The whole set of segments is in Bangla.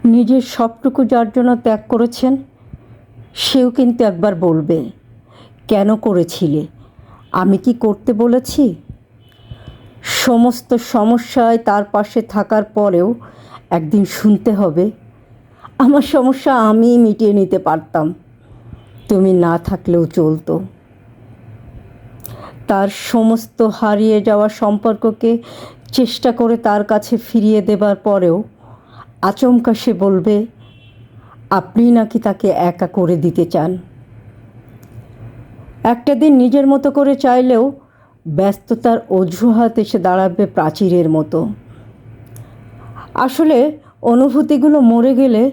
নিজের সবটুকু যার জন্য ত্যাগ করেছেন সেও কিন্তু একবার বলবে, কেন করেছিলে? আমি কি করতে বলেছি? সমস্ত সমস্যায় তার পাশে থাকার পরেও একদিন শুনতে হবে, আমার সমস্যা আমিই মিটিয়ে নিতে পারতাম, তুমি না থাকলেও চলতো। তার সমস্ত হারিয়ে যাওয়া সম্পর্ককে চেষ্টা করে তার কাছে ফিরিয়ে দেবার পরেও আচমকা সে বলবে, আপনি নাকি তাকে একা করে দিতে চান। একটা দিন নিজের মতো করে চাইলেও ব্যস্ততার অজুহাত এসে দাঁড়াবে প্রাচীরের মতো। আসলে অনুভূতিগুলো মরে গেলে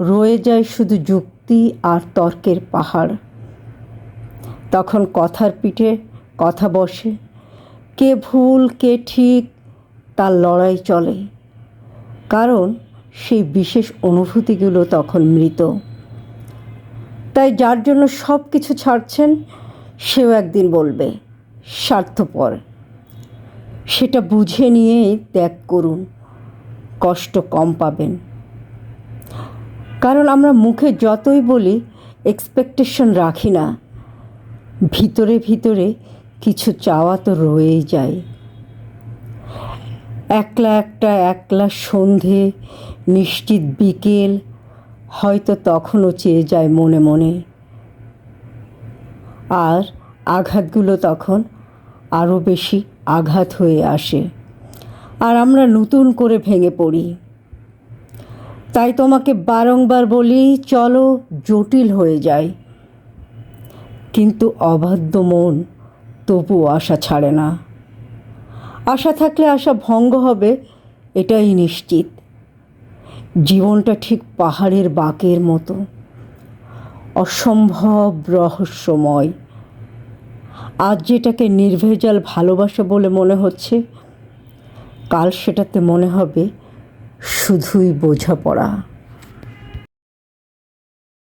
রয়ে যায় শুধু যুক্তি আর তর্কের পাহাড়। তখন কথার পিঠে কথা বসে, কে ভুল কে ঠিক তার লড়াই চলে, কারণ সেই বিশেষ অনুভূতিগুলো তখন মৃত। তাই যার জন্য সব কিছু ছাড়ছেন সেও একদিন বলবে, স্বার্থপর। সেটা বুঝে নিয়েই ত্যাগ করুন, কষ্ট কম পাবেন। কারণ আমরা মুখে যতই বলি এক্সপেকটেশন রাখি না, ভিতরে ভিতরে কিছু চাওয়া তো রয়েই যায়। একলা সন্ধে, নিশ্চিত বিকেল হয়তো তখনও চেয়ে যায় মনে মনে। আর আঘাতগুলো তখন আরও বেশি আঘাত হয়ে আসে, আর আমরা নতুন করে ভেঙে পড়ি। তাই তোমাকে বারংবার বলি, চলো জটিল হয়ে যায়, কিন্তু অবাধ্য মন তবুও আশা ছাড়ে না। আশা থাকলে আশা ভঙ্গ হবে এটাই নিশ্চিত। জীবনটা ঠিক পাহাড়ের বাঁকের মতো, অসম্ভব রহস্যময়। আজ যেটাকে নির্ভেজাল ভালোবাসা বলে মনে হচ্ছে, কাল সেটাতে মনে হবে শুধুই বোঝাপড়া।